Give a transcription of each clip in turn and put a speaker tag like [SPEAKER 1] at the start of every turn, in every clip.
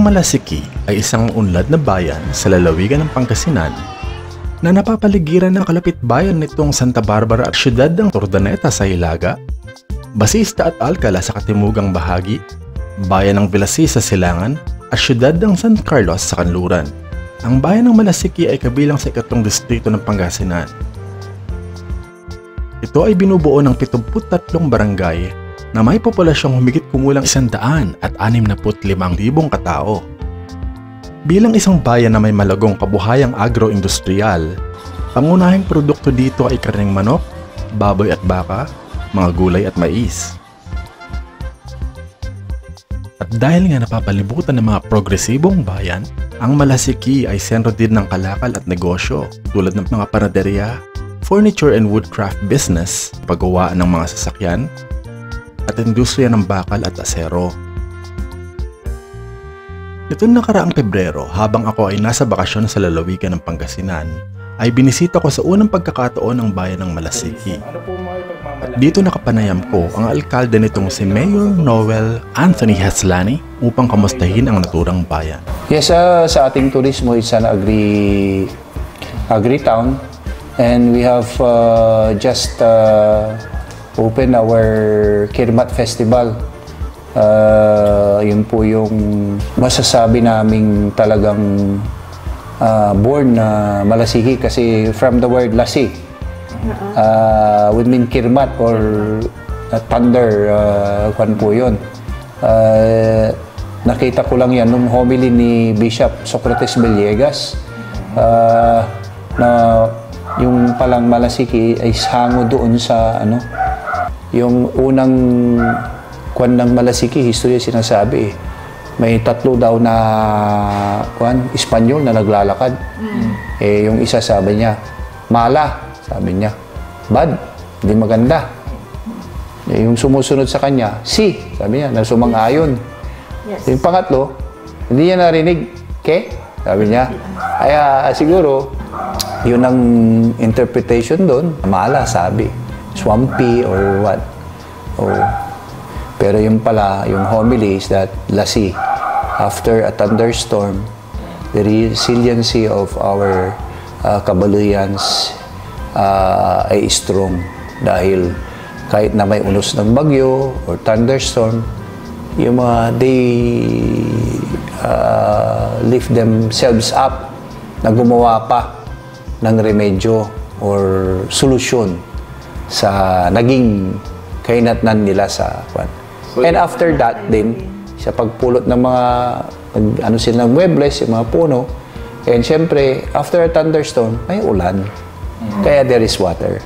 [SPEAKER 1] Malasiki ay isang unlad na bayan sa lalawigan ng Pangasinan na napapaligiran ng kalapit-bayan nitong Santa Barbara at siyudad ng Urdaneta sa Hilaga, Basista at Alcala sa katimugang bahagi, bayan ng Vilasi sa Silangan at siyudad ng San Carlos sa Kanluran. Ang bayan ng Malasiki ay kabilang sa ikatlong distrito ng Pangasinan. Ito ay binubuo ng 73 barangay na may populasyong humigit kumulang 165,000 katao. Bilang isang bayan na may malagong kabuhayang agro-industrial, pangunahing produkto dito ay karneng manok, baboy at baka, mga gulay at mais. At dahil nga napapalibutan ng mga progresibong bayan, ang Malasiki ay sentro din ng kalakal at negosyo tulad ng mga panaderya, furniture and woodcraft business, paggawaan ng mga sasakyan, at industriya ng bakal at asero. Nitong nakaraang Pebrero, habang ako ay nasa bakasyon sa lalawigan ng Pangasinan, ay binisita ko sa unang pagkakataon ang bayan ng Malasiki. At dito nakapanayam ko ang alkalde nitong si Mayor Noel Anthony Haslani upang kamustahin ang naturang bayan.
[SPEAKER 2] Yes, sa ating turismo, it's an agri-town, and we have just open our Kirmat Festival. Yun po yung masasabi naming talagang born na Malasiki kasi from the word lasi would mean Kirmat or thunder, kwan po yun. Nakita ko lang yan nung homily ni Bishop Socrates Villegas na yung palang Malasiki ay sango doon sa yung unang kwan ng Malasiki, history sinasabi may 3 daw na kwan, Espanyol na naglalakad. Yung isa sabi niya, mala, sabi niya, bad, hindi maganda. Yung sumusunod sa kanya, si, sabi niya, na sumang-ayon. Yes. Yung pangatlo, hindi niya narinig, ke, sabi niya. Kaya siguro, yun ang interpretation doon, mala, sabi. Swampy or what. Pero yung pala, yung homily is that lasi. After a thunderstorm, the resiliency of our kabaluyans ay strong. Dahil kahit na may unos ng bagyo or thunderstorm, yung mga they lift themselves up na gumawa pa ng remedyo or solusyon sa naging kainatnan nila sa kwan. And after that din, sa pagpulot ng mga sila ng muebles, yung mga puno, and syempre, after a thunderstorm, may ulan. Kaya there is water.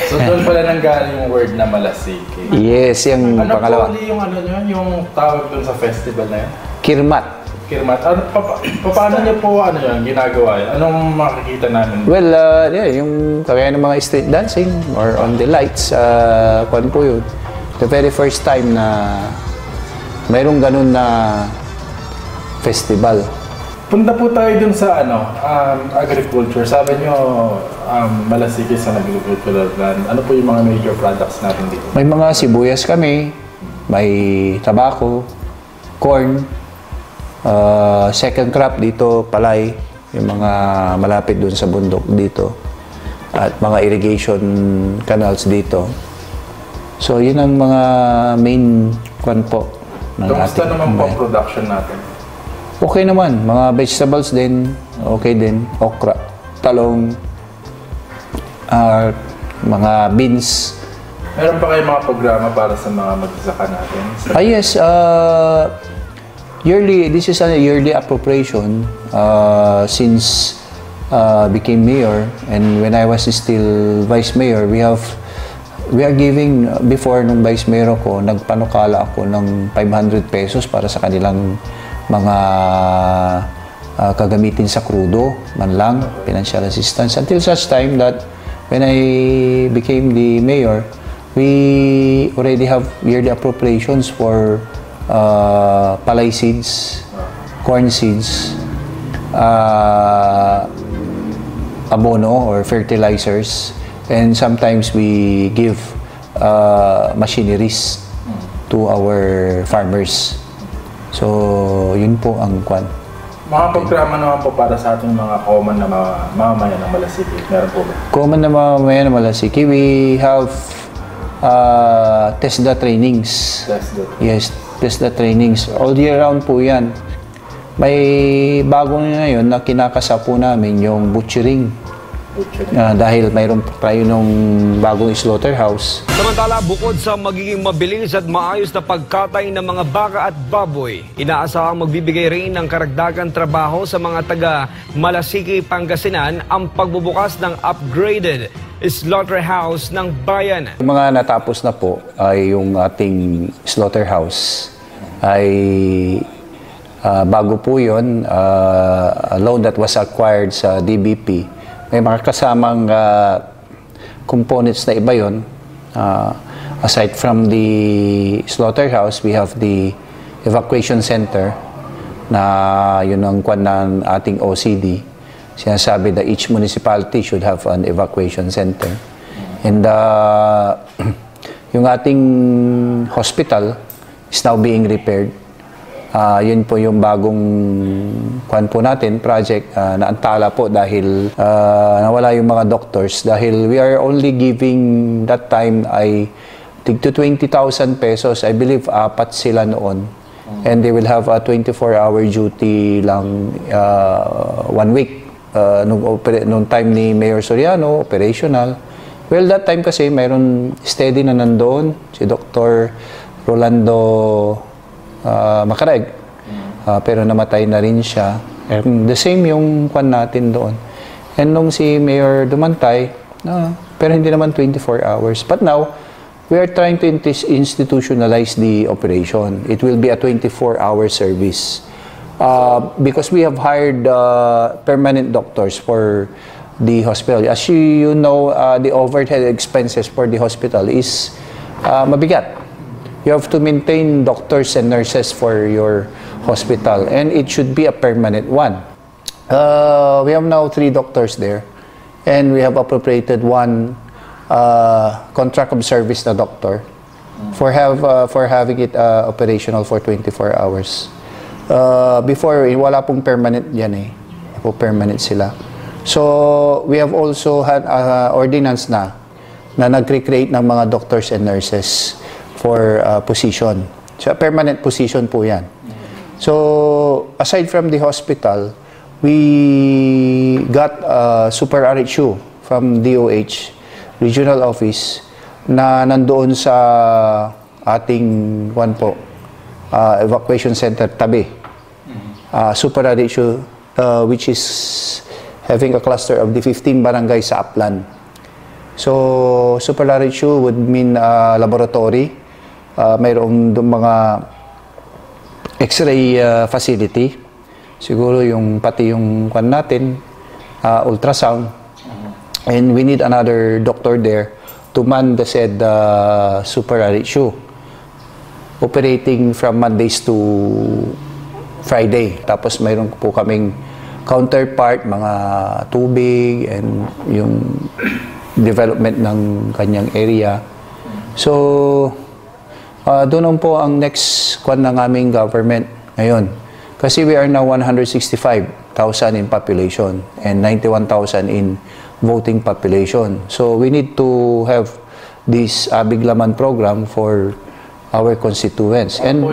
[SPEAKER 3] So doon pala nanggaling yung word na Malasiki.
[SPEAKER 2] Yes, yung pangalawa.
[SPEAKER 3] Ano po yung tawag doon sa festival na yun?
[SPEAKER 2] Kirmat.
[SPEAKER 3] Kirmat. Paano niyo po ginagawa yun? Anong makikita namin?
[SPEAKER 2] Well, yung kagaya ng mga street dancing or on the lights, kwan po yun. The very first time na mayroong ganun na festival.
[SPEAKER 3] Punta po tayo dun sa agriculture. Sabi niyo, Malasiki sa agricultural land. Ano po yung mga major products natin dito?
[SPEAKER 2] May mga sibuyas kami, may tabako, corn, second crop dito, palay, yung mga malapit dun sa bundok dito, at mga irrigation canals dito. So, yun ang mga main kwan po ng
[SPEAKER 3] kamusta naman po ang production natin?
[SPEAKER 2] Okay naman. Mga vegetables din, okay din. Okra, talong, mga beans.
[SPEAKER 3] Meron pa kayong mga programa para sa mga magsasaka natin?
[SPEAKER 2] Yes. Yearly, this is a yearly appropriation since became mayor, and when I was still vice mayor, we are giving, before nung vice mayor ako, nagpanukala ako ng 500 pesos para sa kanilang mga kagamitin sa krudo, man lang, financial assistance, until such time that when I became the mayor, we already have yearly appropriations for palay seeds, corn seeds, abono or fertilizers, and sometimes we give machineries to our farmers. So, yun po ang kwan.
[SPEAKER 3] Mga programa naman po para sa ating mga common na mamamayan ng Malasiki. Meron po ba?
[SPEAKER 2] Common na mamamayan ng Malasiki, we have TESDA trainings. Yes, TESDA trainings. All year round po yan. May bago na yun na kinakasa po namin yung butchering. Dahil mayroon tayo nung bagong slaughterhouse.
[SPEAKER 4] Samantala, bukod sa magiging mabilis at maayos na pagkatay ng mga baka at baboy, inaasahang magbibigay rin ng karagdagang trabaho sa mga taga Malasiki, Pangasinan ang pagbubukas ng upgraded slaughterhouse ng bayan.
[SPEAKER 2] Yung mga natapos na po ay yung ating slaughterhouse ay bago po yun, a loan that was acquired sa DBP. May mga kasamang components na iba yun. Aside from the slaughterhouse, we have the evacuation center na yun ang kwan ng ating OCD. Sinasabi that each municipality should have an evacuation center. And yung ating hospital is now being repaired. Yun po yung bagong kwan po natin, project, naantala po dahil nawala yung mga doctors. Dahil we are only giving that time ay tig to 20,000 pesos. I believe 4 sila noon. And they will have a 24-hour duty lang 1 week. Nung time ni Mayor Soriano, operational. Well, that time kasi mayroon steady na nandoon, si Dr. Rolando Macareg. Pero namatay na rin siya. And the same yung kwan natin doon. And nung si Mayor dumantay, pero hindi naman 24 hours. But now, we are trying to institutionalize the operation. It will be a 24-hour service. Because we have hired permanent doctors for the hospital. As you know, the overhead expenses for the hospital is mabigat. You have to maintain doctors and nurses for your hospital, and it should be a permanent one. We have now 3 doctors there, and we have appropriated 1 contract of service na doctor for having it operational for 24 hours. Before, wala pong permanent yan eh. Po permanent sila. So, we have also had ordinance na nag-recreate ng mga doctors and nurses for position. So, permanent position po yan. So, aside from the hospital, we got a super RHU from DOH, regional office, na nandoon sa ating evacuation center tabi. Super RHU, which is having a cluster of the 15 barangay sa Aplan. So, super RHU would mean laboratory. Mayroong mga X-ray facility. Siguro pati yung kwan natin, ultrasound. And we need another doctor there to man the said super RHU. Operating from Mondays to Friday. Tapos mayroon po kaming counterpart, mga tubig, and yung development ng kanyang area. So, doon po ang next kwan ng aming government ngayon. Kasi we are now 165,000 in population and 91,000 in voting population. So we need to have this Abiglaman program for our constituents. And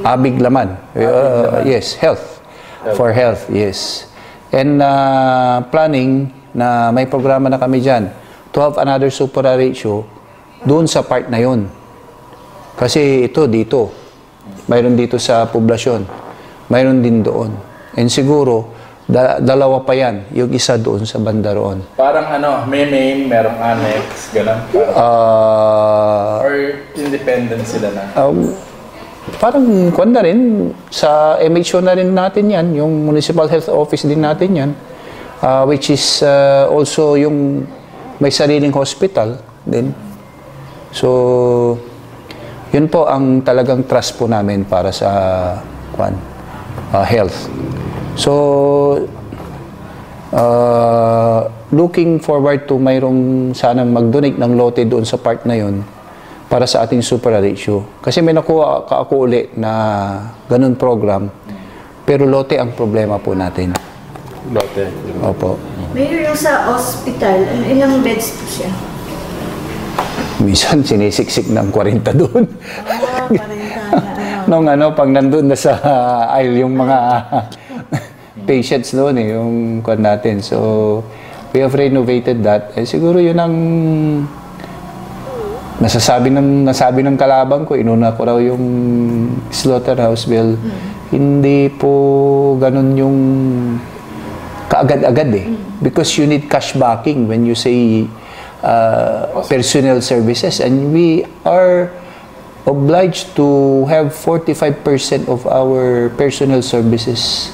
[SPEAKER 2] Abiglaman, yes, health. For health, yes. And planning na may programa na kami dyan to have another super ratio doon sa part na yun. Kasi dito, mayroon dito sa poblasyon, mayroon din doon. And siguro, dalawa pa yan, yung isa doon sa banda roon.
[SPEAKER 3] Parang may main, merong annex, gano'n? Or independent sila na?
[SPEAKER 2] Parang kwan na rin, sa MHO na rin natin yan, yung Municipal Health Office din natin yan, which is also yung may sariling hospital din. So, yun po ang talagang trust po namin para sa health. So, looking forward to mayroong sanang mag-donate ng lote doon sa part na yun para sa ating super ratio. Kasi may nakuha ka ako uli na ganun program, pero lote ang problema po natin.
[SPEAKER 3] Lote.
[SPEAKER 2] Opo.
[SPEAKER 5] Mayor, yung sa hospital, ilang beds po siya?
[SPEAKER 2] Minsan sinisiksik ng 40 doon.
[SPEAKER 5] Oh, parang
[SPEAKER 2] Nung pag nandun na sa aisle yung mga patients doon yung kwan natin. So, we have renovated that. Siguro yun ang nasabi ng kalabang ko, inuna ko raw yung slaughterhouse bill. Hindi po ganun yung kaagad-agad because you need cash backing when you say personnel services, and we are obliged to have 45% of our personnel services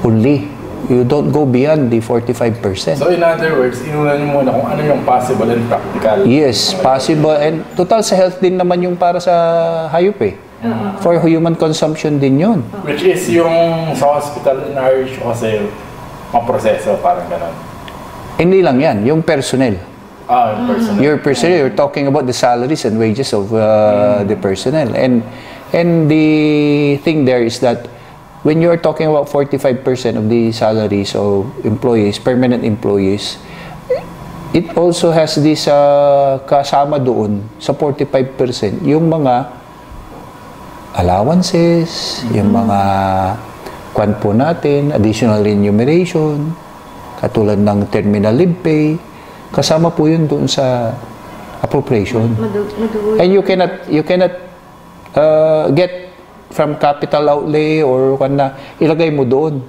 [SPEAKER 2] only. You don't go beyond the 45%.
[SPEAKER 3] So in other words, inuna niyo muna kung ano yung possible and practical.
[SPEAKER 2] Yes, possible. And total sa health din naman yung para sa hayop For human consumption din yun.
[SPEAKER 3] Which is yung sa hospital in Irish kasi maproseso, parang gano'n.
[SPEAKER 2] Hindi lang yan, yung personnel.
[SPEAKER 3] Yung personnel.
[SPEAKER 2] Your personnel, you're talking about the salaries and wages of the personnel. And the thing there is that when you're talking about 45% of the salaries of employees, permanent employees, it also has this kasama doon sa 45%, yung mga allowances, yung mga kwan po natin, additional remuneration, katulad ng terminal leave pay, kasama po yun doon sa appropriation. And you cannot get from capital outlay or kung na ilagay mo doon.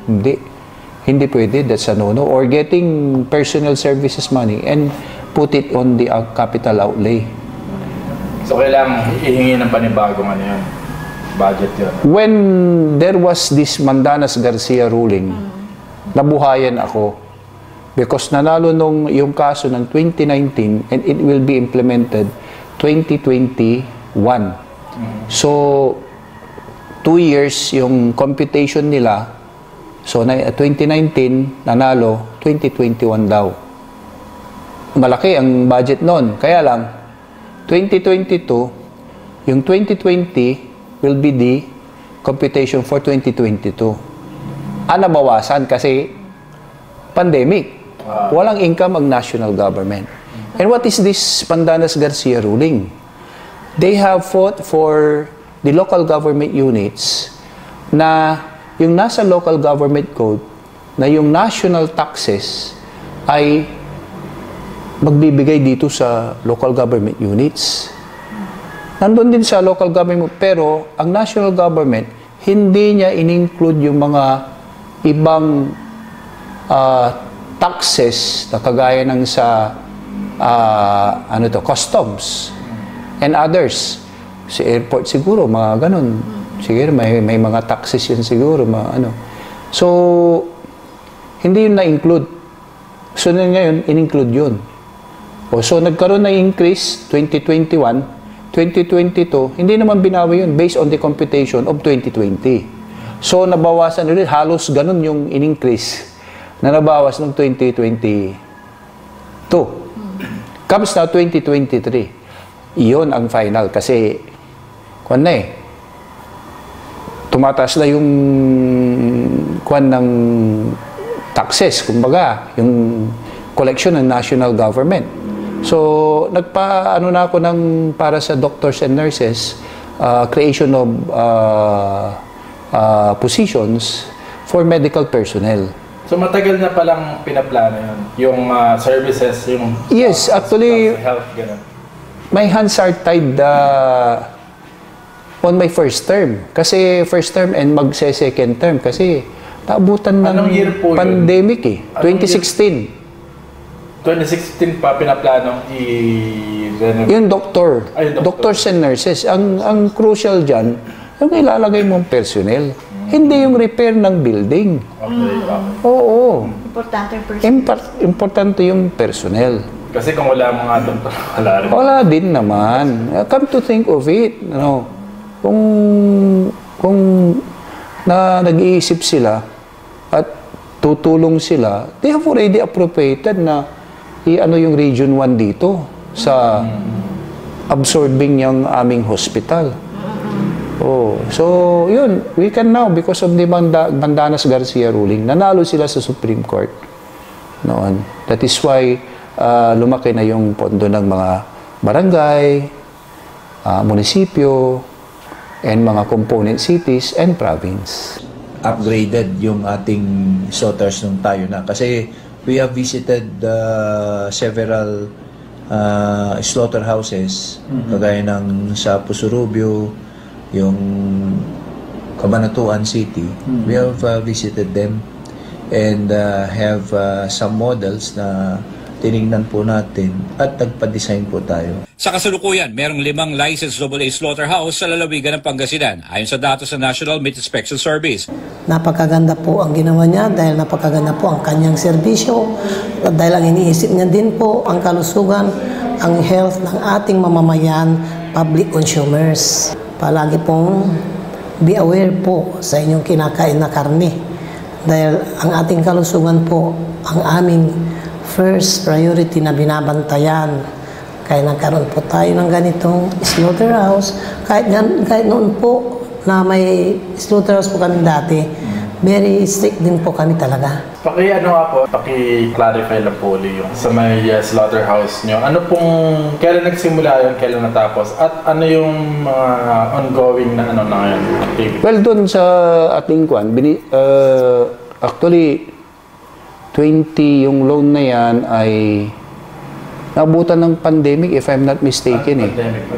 [SPEAKER 2] Hindi pwede, that's a no-no. Or getting personal services money and put it on the capital outlay.
[SPEAKER 3] So kailangan ihingi ng panibagong yun, budget yun.
[SPEAKER 2] When there was this Mandanas Garcia ruling, nabuhayan ako. Because nanalo nung yung kaso ng 2019 and it will be implemented 2021. So, 2 years yung computation nila. So, 2019 nanalo, 2021 daw. Malaki ang budget nun. Kaya lang, 2022, yung 2020 will be the computation for 2022. Nabawasan kasi pandemic. Walang income ang national government. And what is this Mandanas Garcia ruling? They have fought for the local government units na yung nasa local government code na yung national taxes ay magbibigay dito sa local government units. Nandun din sa local government, pero ang national government hindi niya in-include yung mga ibang taxes na kagaya ng sa customs and others. Sa airport siguro, mga ganun. Siguro may mga taxes yun siguro, So, hindi yun na-include. So, ngayon, in-include yun. So, nagkaroon ng increase 2021, 2022, hindi naman binawi yun based on the computation of 2020. So, nabawasan ulit, halos ganun yung in-increase na nabawas noong 2022. Comes now 2023. Iyon ang final kasi tumataas na yung ng taxes, kumbaga, yung collection ng national government. So, na ako para sa doctors and nurses, creation of positions for medical personnel.
[SPEAKER 3] So matagal na palang pinaplano yun? Yung services, yung...
[SPEAKER 2] Yes, actually,
[SPEAKER 3] health, ganun.
[SPEAKER 2] My hands are tied on my first term. Kasi first term and magse-second term. Kasi naabutan ng pandemic 2016.
[SPEAKER 3] 2016 pa pinaplanong i-renovate?
[SPEAKER 2] Yung doctor. Doctors and nurses. Ang crucial dyan, yung ilalagay mong personnel. Hindi yung repair ng building. Oo.
[SPEAKER 5] Importante yung personnel.
[SPEAKER 2] Importante yung personnel.
[SPEAKER 3] Kasi kung wala mga doktor, wala rin.
[SPEAKER 2] Wala din naman. Come to think of it, kung nag-iisip sila at tutulong sila, they have already appropriated na yung Region 1 dito sa absorbing yung aming hospital. Oh, so yun, we can now, because of the Mandanas Garcia ruling, nanalo sila sa Supreme Court noon. That is why lumaki na yung pondo ng mga barangay, munisipyo, and mga component cities and province.
[SPEAKER 6] Upgraded yung ating slaughters nung tayo na. Kasi we have visited several slaughterhouses, kagaya ng sa Pusurubio, yung Cabanatuan City. We have visited them and have some models na tinignan po natin at nagpa-design po tayo.
[SPEAKER 7] Sa kasalukuyan, merong 5 licensed AA slaughterhouse sa lalawigan ng Pangasinan ayon sa datos ng National Meat Inspection Service.
[SPEAKER 8] Napakaganda po ang ginawa niya dahil napakaganda po ang kanyang serbisyo dahil ang iniisip niya din po ang kalusugan, ang health ng ating mamamayan, public consumers. Palagi pong be aware po sa inyong kinakain na karne dahil ang ating kalusugan po ang aming first priority na binabantayan. Kaya nagkaroon po tayo ng ganitong slaughterhouse. Kahit noon po na may slaughterhouse po kami dati, very strict din po kami talaga.
[SPEAKER 3] Paki-clarify lang po ulit yung sa may slaughterhouse nyo. Ano pong, kailan nagsimula yun, kailan natapos? At ano yung mga ongoing na ngayon activity?
[SPEAKER 2] Well, doon sa ating kwan, actually, 20 yung loan na yan ay nabutan ng pandemic, if I'm not mistaken.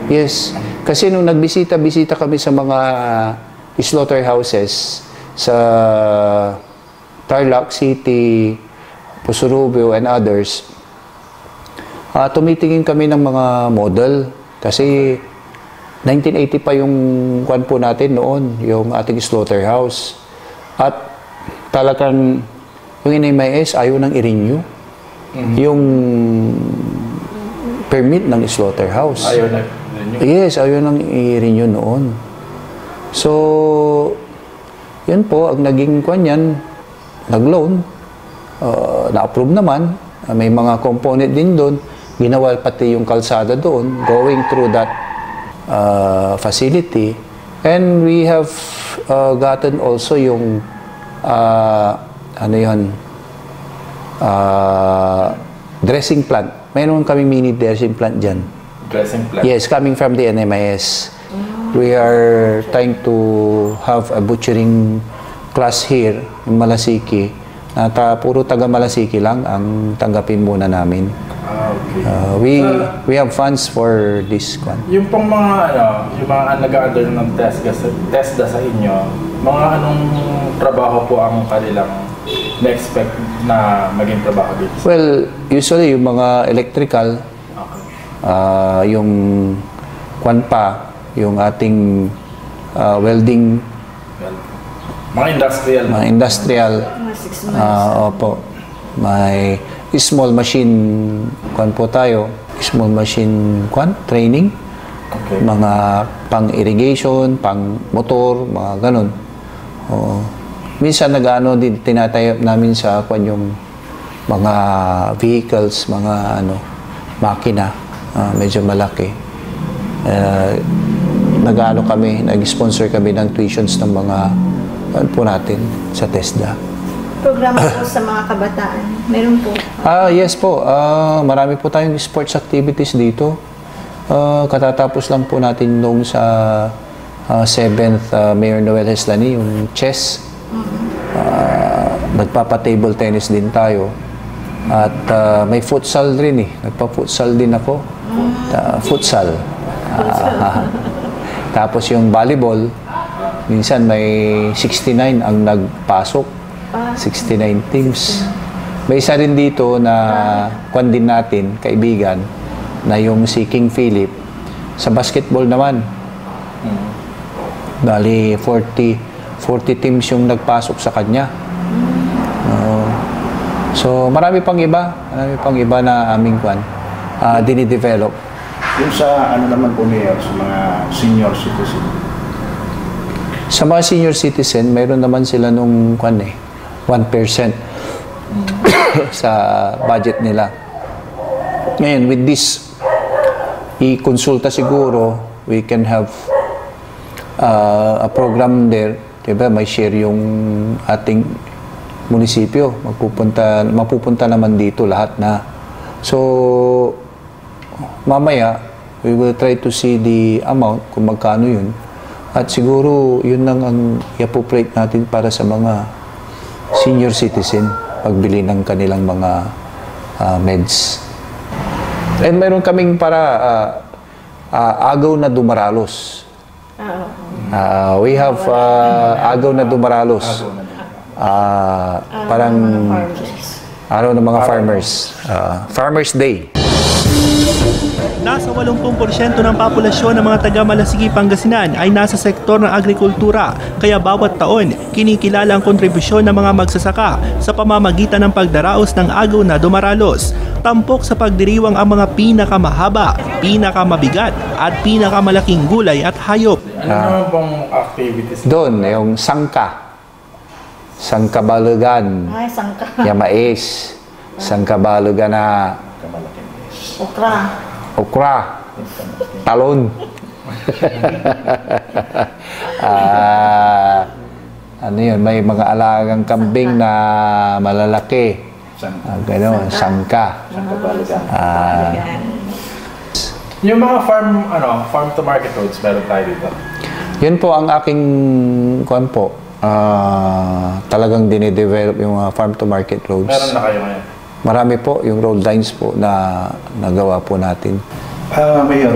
[SPEAKER 2] Yes. Kasi nung nagbisita-bisita kami sa mga slaughterhouses sa Tarlac City, Pusurubio, and others, tumitingin kami ng mga model. Kasi 1980 pa yung kwan po natin noon, yung ating slaughterhouse. At talagang yung NMIS ayaw nang i-renew yung permit ng slaughterhouse.
[SPEAKER 3] Ayaw na i-renew?
[SPEAKER 2] Yes, ayaw nang i-renew noon. So, yun po, ang naging kwan yan, nag-loan, na-approve naman, may mga component din doon, ginawa pati yung kalsada doon, going through that facility. And we have gotten also yung dressing plant. Mayroon kami mini dressing plant dyan.
[SPEAKER 3] Dressing plant?
[SPEAKER 2] Yes, coming from the NMIS. We are trying to have a butchering class here in Malasiki. Puro taga Malasiki lang ang tanggapin muna namin.
[SPEAKER 3] Okay.
[SPEAKER 2] We have funds for this one.
[SPEAKER 3] Yung pong mga yung mga nag-under ng TESDA sa inyo, mga anong trabaho po ang kanilang na-expect na maging trabaho dito?
[SPEAKER 2] Well, usually yung mga electrical, yung kwan pa, yung ating welding,
[SPEAKER 3] mga industrial.
[SPEAKER 2] Mga industrial.
[SPEAKER 5] Mga 6 months.
[SPEAKER 2] Opo. May small machine kwan po tayo. Small machine kwan, training.
[SPEAKER 3] Okay.
[SPEAKER 2] Mga pang-irrigation, pang-motor, mga ganun. Oo. Minsan nag-ano din, tinatayap namin sa kwan yung mga vehicles, mga makina, medyo malaki. Nag-ano kami, nag-sponsor kami ng tuitions ng mga po natin sa TESDA.
[SPEAKER 5] Programa po sa mga kabataan. Meron po.
[SPEAKER 2] Yes po. Marami po tayong sports activities dito. Katatapos lang po natin nung sa 7th Mayor Noel Heslani, yung chess. Nagpapa-table tennis din tayo. At may futsal rin eh. Nagpa-futsal din ako. Futsal. Tapos yung volleyball, minsan may 69 ang nagpasok. 69 teams. May isa rin dito na kwan din natin, kaibigan, na yung si King Philip. Sa basketball naman, bali 40 teams yung nagpasok sa kanya. So marami pang iba na aming kwan dinidevelop.
[SPEAKER 9] Yung sa naman po Mayor, sa mga senior citizen?
[SPEAKER 2] Sa mga senior citizen, mayroon naman sila nung 1% sa budget nila. Ngayon, with this i-konsulta siguro, we can have a program there, diba? May share yung ating munisipyo. Mapupunta naman dito lahat na. So, mamaya, we will try to see the amount, kung magkano yun. At siguro, yun lang ang i-appropriate natin para sa mga senior citizen, pagbili ng kanilang mga meds. And mayroon kaming para agaw na dumaralos. We have agaw na dumaralos. Parang araw ng mga farmers. Farmers Day.
[SPEAKER 10] Nasa 80% ng populasyon ng mga taga-Malasigi, Pangasinan ay nasa sektor ng agrikultura, kaya bawat taon kinikilala ang kontribusyon ng mga magsasaka sa pamamagitan ng pagdaraos ng agaw na dumaralos. Tampok sa pagdiriwang ang mga pinakamahaba, pinakamabigat at pinakamalaking gulay at hayop.
[SPEAKER 3] Ano naman pong activities?
[SPEAKER 2] Doon, yung sangka. Sangkabalugan.
[SPEAKER 5] Ay, sangka.
[SPEAKER 2] Yamais. Sangkabalugan na okra, talon. Ano yun, may mga alagang kambing na malalaki. Gano'n, sangka.
[SPEAKER 3] Yung mga farm to market roads, meron tayo dito.
[SPEAKER 2] Yun po ang aking talagang dinidevelop yung farm to market roads.
[SPEAKER 3] Meron na kayo ngayon?
[SPEAKER 2] Marami po yung road lines po na nagawa po natin.
[SPEAKER 9] Mayor,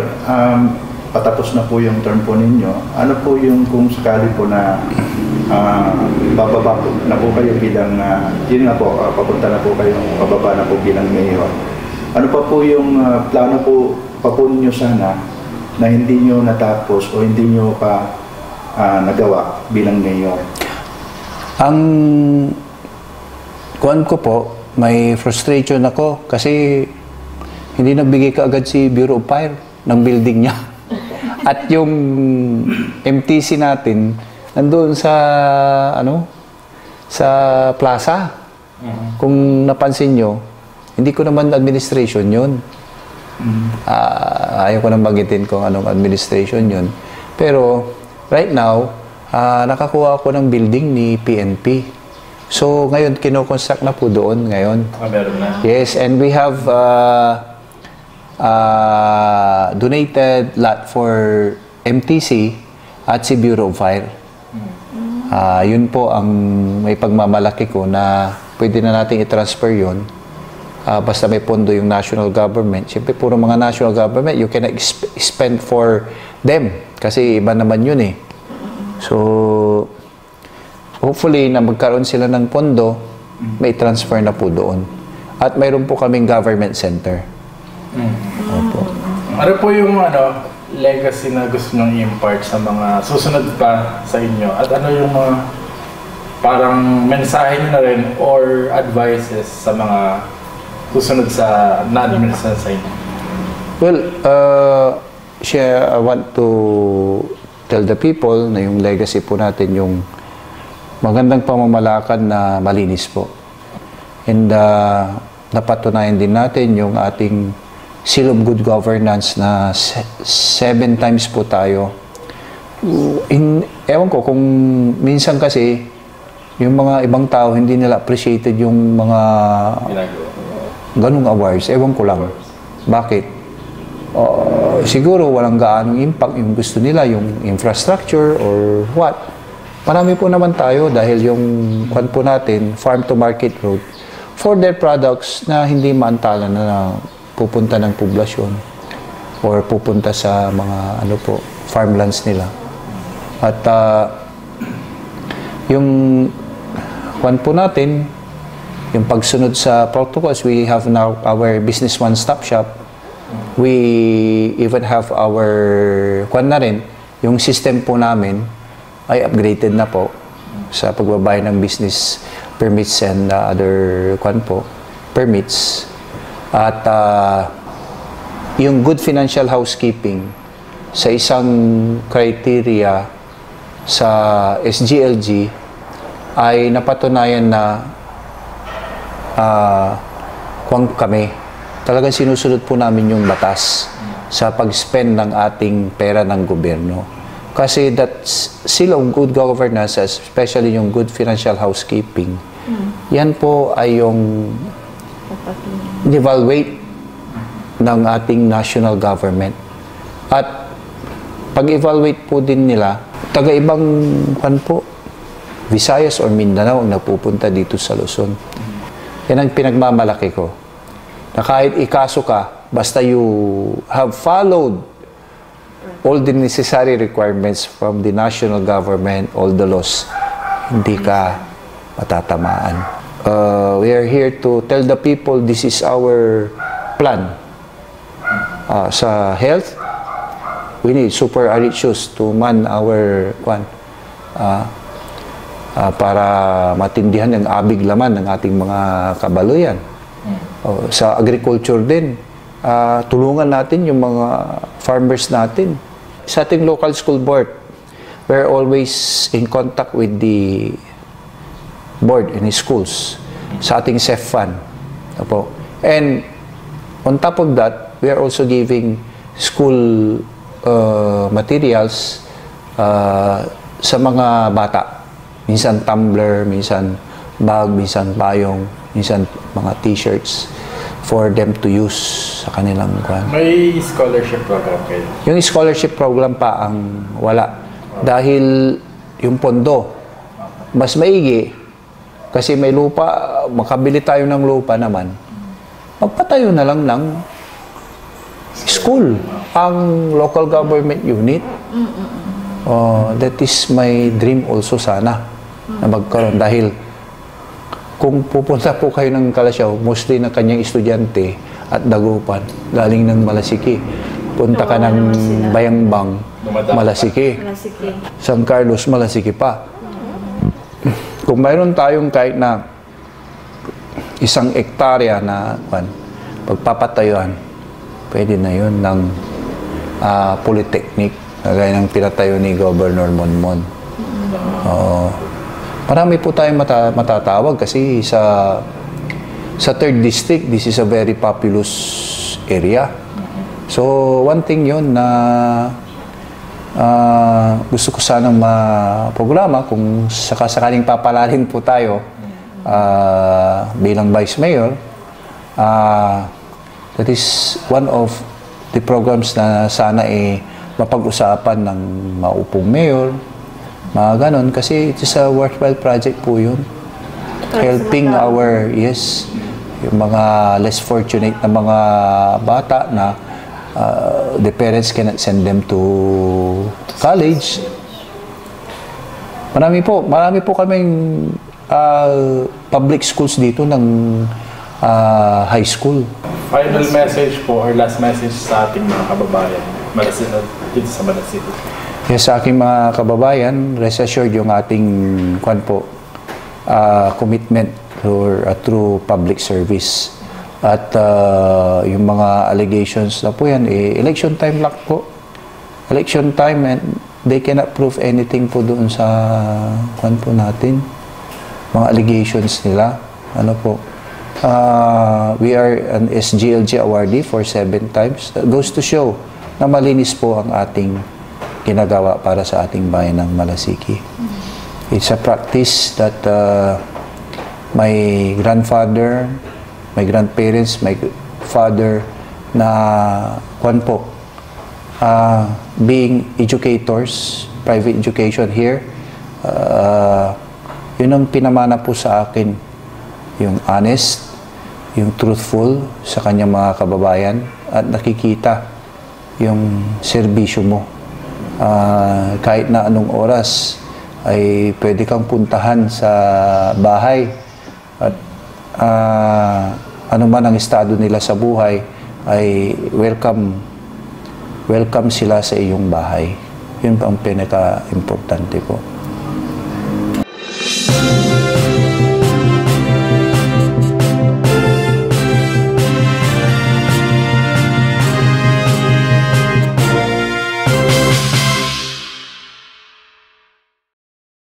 [SPEAKER 9] patapos na po yung term po ninyo. Ano po yung kung sakali po na bababa po na po kayo bilang, yun nga po, papunta na po kayo, bababa na po bilang mayor. Ano pa po yung plano po ninyo sana na hindi nyo natapos o hindi nyo pa nagawa bilang mayor?
[SPEAKER 2] Ang kuwan ko po, may frustration ako kasi hindi nagbigay kaagad si Bureau of Fire ng building niya. At yung MTC natin nandoon sa sa plaza. Kung napansin nyo, hindi ko naman administration yun. Ayaw ko nang bagitin kung anong administration yun. Pero right now, nakakuha ako ng building ni PNP. So, ngayon, kinoconstruct na po doon ngayon.
[SPEAKER 3] Meron na?
[SPEAKER 2] Yes, and we have donated lot for MTC at si Bureau of Fire. Yun po ang may pagmamalaki ko na pwede na natin i-transfer yun. Basta may pondo yung national government. Siyempre, puro mga national government, you can spend for them. Kasi iba naman yun eh. So, hopefully, na magkaroon sila ng pondo, may transfer na po doon. At mayroon po kaming government center. Opo.
[SPEAKER 3] Ano po yung legacy na gusto nyong i-impart sa mga susunod pa sa inyo? At ano yung mga parang mensahe nyo na rin or advices sa mga susunod sa na-administration sa inyo?
[SPEAKER 2] Well, I want to tell the people na yung legacy po natin yung magandang pamamalakad na malinis po. And napatunayan din natin yung ating seal of good governance na 7 times po tayo. Ewan ko kung minsan kasi yung mga ibang tao hindi nila appreciated yung mga ganung awards. Ewan ko lang. Bakit? Siguro walang gaanong impact yung gusto nila, yung infrastructure or what. Marami po naman tayo dahil yung po natin, farm to market road, for their products na hindi maantalan na pupunta ng poblasyon or pupunta sa mga farmlands nila. At yung po natin, yung pagsunod sa protocols, we have now our business one-stop shop. We even have our na rin, yung system po namin ay upgraded na po sa pagbabay ng business permits and other permits. At yung good financial housekeeping sa isang criteria sa SGLG ay napatunayan na kami. Talagang sinusunod po namin yung batas. sa pag-spend ng ating pera ng gobyerno. Kasi that's seal of good governance, especially yung good financial housekeeping, yan po ay yung evaluate ng ating national government. At pag-evaluate po din nila, taga-ibang Visayas or Mindanao ang napupunta dito sa Luzon. Yan ang pinagmamalaki ko. Na kahit ikaso ka, basta you have followed all the necessary requirements from the national government, all the laws, hindi ka matatamaan. We are here to tell the people this is our plan. Sa health, we need super RHOs to man our para matindihan ang abig laman ng ating mga kabaluyan. Sa agriculture din, tulungan natin yung mga farmers natin. Sa ating local school board, we're always in contact with the board in schools. Sa ating CEF fund. And on top of that, we are also giving school materials sa mga bata. Minsan tumbler, minsan bag, minsan payong, minsan mga t-shirts for them to use sa kanilang kwan.
[SPEAKER 3] May scholarship program kayo?
[SPEAKER 2] Yung scholarship program pa ang wala. Dahil yung pondo, mas maigi, kasi may lupa, makabili tayo ng lupa naman, magpatayo na lang ng school, ang local government unit. That is my dream also sana, na magkaroon. Dahil kung pupunta po kayo ng Kalasyaw, mostly na kanyang estudyante at dagupan, galing ng Malasiki. Punta ka ng Bayangbang, Malasiki. San Carlos, Malasiki pa. Kung mayroon tayong kahit na 1 hektarya na pagpapatayuan, pwede na yun ng polytechnic, gaya ng pinatayo ni Governor Monmon. Marami po tayong matatawag kasi sa 3rd District, this is a very populous area. So, one thing yun na gusto ko sanang ma-programa kung sakasakaling papalarin po tayo bilang Vice Mayor. That is one of the programs na sana mapag-usapan ng maupong mayor, mga ganon, kasi it is a worthwhile project po yun. Helping our, yung mga less fortunate na mga bata na the parents cannot send them to college. Marami po kaming public schools dito ng high school.
[SPEAKER 3] Final message po or last message sa ating mga kababayan dito sa Malasiki.
[SPEAKER 2] Yes, sa aking mga kababayan, rest assured yung ating commitment through public service. At yung mga allegations na po yan, election time lang po. Election time, and they cannot prove anything po doon sa po natin. Mga allegations nila. We are an SGLG awardee for 7 times. That goes to show na malinis po ang ating ginagawa para sa ating bayan ng Malasiki. It's a practice that my grandfather, my grandparents, my father na being educators, private education here, yun ang pinamana po sa akin, yung honest, yung truthful sa kanyang mga kababayan, at nakikita yung serbisyo mo. Kahit na anong oras ay pwede kang puntahan sa bahay, at ano man ang estado nila sa buhay ay welcome sila sa iyong bahay. Yun pa ang pinaka-importante po.